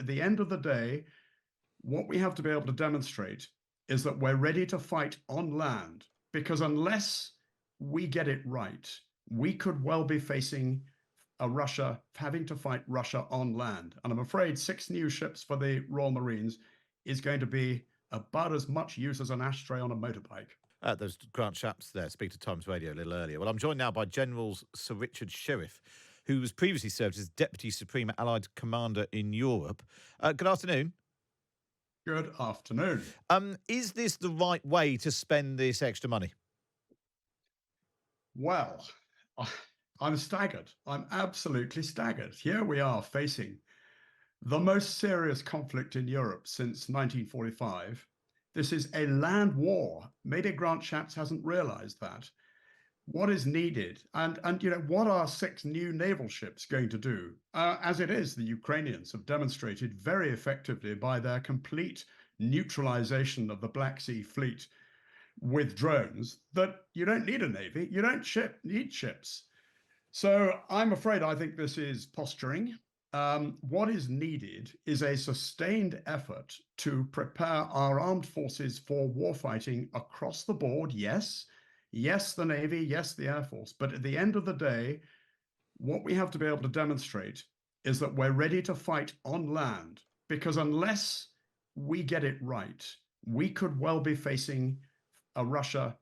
at the end of the day, what we have to be able to demonstrate is that we're ready to fight on land, because unless we get it right, we could well be facing having to fight Russia on land. And I'm afraid 6 new ships for the Royal Marines is going to be about as much use as an ashtray on a motorbike. There's Grant Shapps there, speaking to Times Radio a little earlier. Well, I'm joined now by General Sir Richard Shirreff, who was previously served as Deputy Supreme Allied Commander in Europe. Good afternoon. Good afternoon. Is this the right way to spend this extra money? Well, I'm staggered. I'm absolutely staggered. Here we are facing the most serious conflict in Europe since 1945. This is a land war. Maybe Grant Shapps hasn't realized that. What is needed, and what are 6 new naval ships going to do? As it is, the Ukrainians have demonstrated very effectively by their complete neutralisation of the Black Sea Fleet with drones that you don't need a navy, you don't need ships. So I think this is posturing. What is needed is a sustained effort to prepare our armed forces for warfighting across the board. Yes, the Navy, yes, the Air Force. But at the end of the day, what we have to be able to demonstrate is that we're ready to fight on land, because unless we get it right, we could well be facing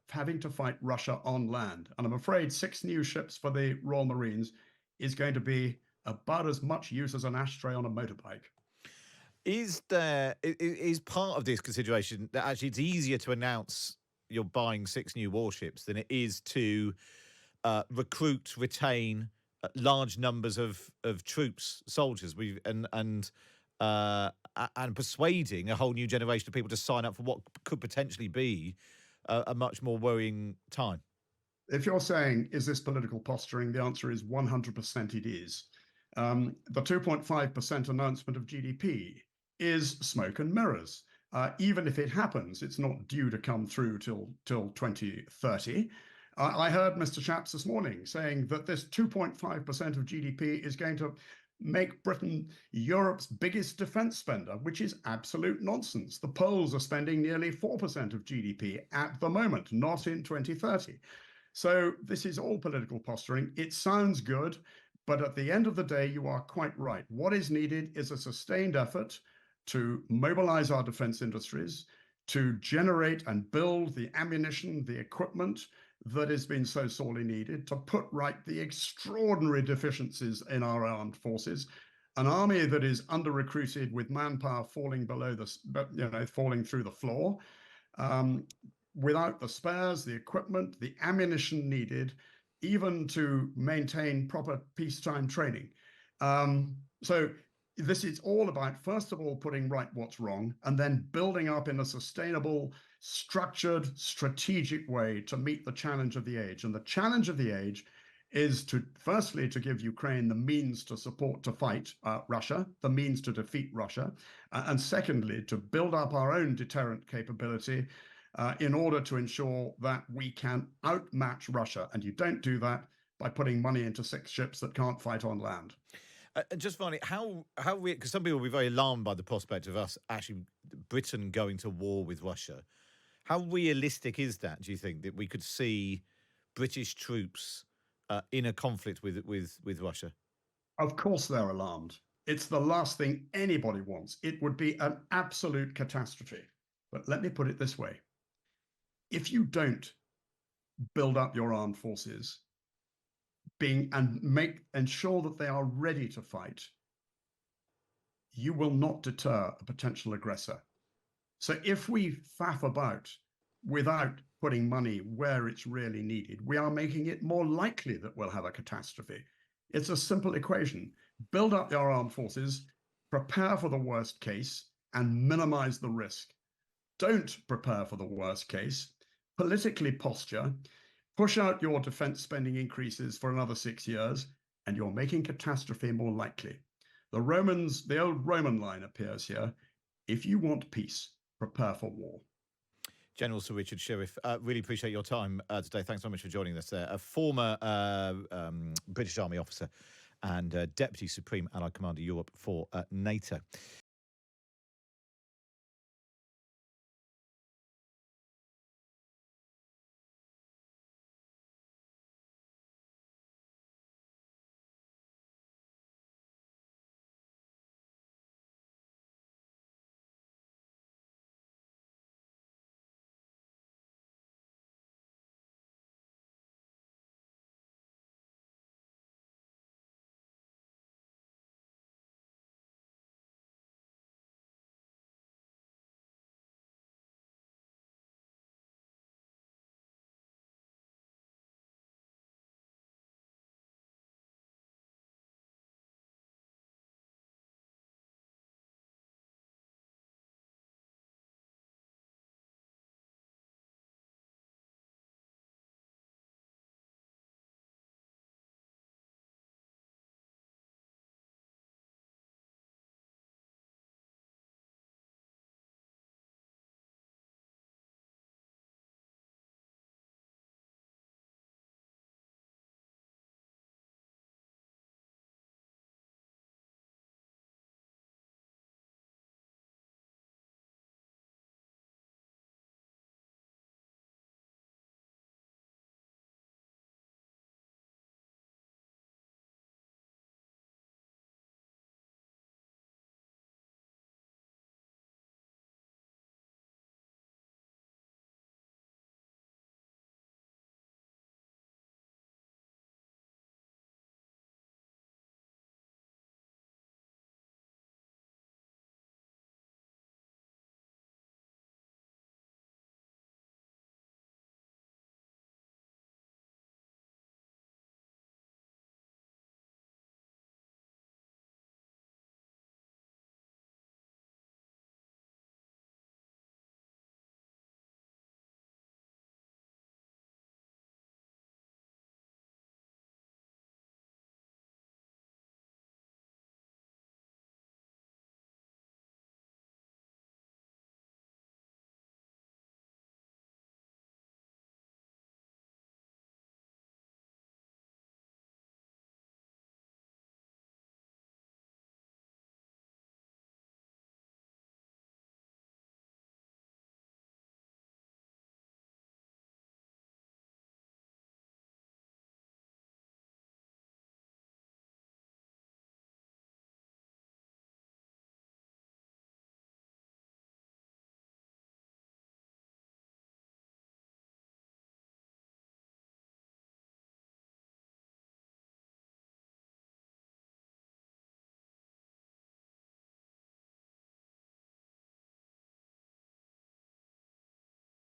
having to fight Russia on land. And I'm afraid 6 new ships for the Royal Marines is going to be about as much use as an ashtray on a motorbike. Is part of this consideration that actually it's easier to announce you're buying 6 new warships than it is to recruit, retain large numbers of troops, soldiers, and persuading a whole new generation of people to sign up for what could potentially be a much more worrying time? If you're saying, is this political posturing? The answer is 100% it is. The 2.5% announcement of GDP is smoke and mirrors. Even if it happens, it's not due to come through till 2030. I heard Mr. Shapps this morning saying that this 2.5% of GDP is going to make Britain Europe's biggest defense spender, which is absolute nonsense. The Poles are spending nearly 4% of GDP at the moment, not in 2030. So this is all political posturing. It sounds good, but at the end of the day, you are quite right. What is needed is a sustained effort to mobilize our defense industries, to generate and build the ammunition, the equipment that has been so sorely needed, to put right the extraordinary deficiencies in our armed forces. An army that is under-recruited with manpower falling falling through the floor, without the spares, the equipment, the ammunition needed, even to maintain proper peacetime training. So this is all about, first of all, putting right what's wrong, and then building up in a sustainable, structured, strategic way to meet the challenge of the age. And the challenge of the age is firstly, to give Ukraine the means to fight Russia, the means to defeat Russia, and secondly, to build up our own deterrent capability in order to ensure that we can outmatch Russia. And you don't do that by putting money into 6 ships that can't fight on land. Just finally, because some people will be very alarmed by the prospect of us actually, Britain going to war with Russia. How realistic is that, do you think, that we could see British troops in a conflict with Russia? Of course they're alarmed. It's the last thing anybody wants. It would be an absolute catastrophe. But let me put it this way. If you don't build up your armed forces, ensure that they are ready to fight, you will not deter a potential aggressor. So if we faff about without putting money where it's really needed, we are making it more likely that we'll have a catastrophe. It's a simple equation. Build up your armed forces, prepare for the worst case, and minimize the risk. Don't prepare for the worst case, politically posture, push out your defense spending increases for another 6 years, and you're making catastrophe more likely. The old Roman line appears here. If you want peace, prepare for war. General Sir Richard Shirreff, really appreciate your time today. Thanks so much for joining us there. A former British Army officer and Deputy Supreme Allied Commander Europe for NATO.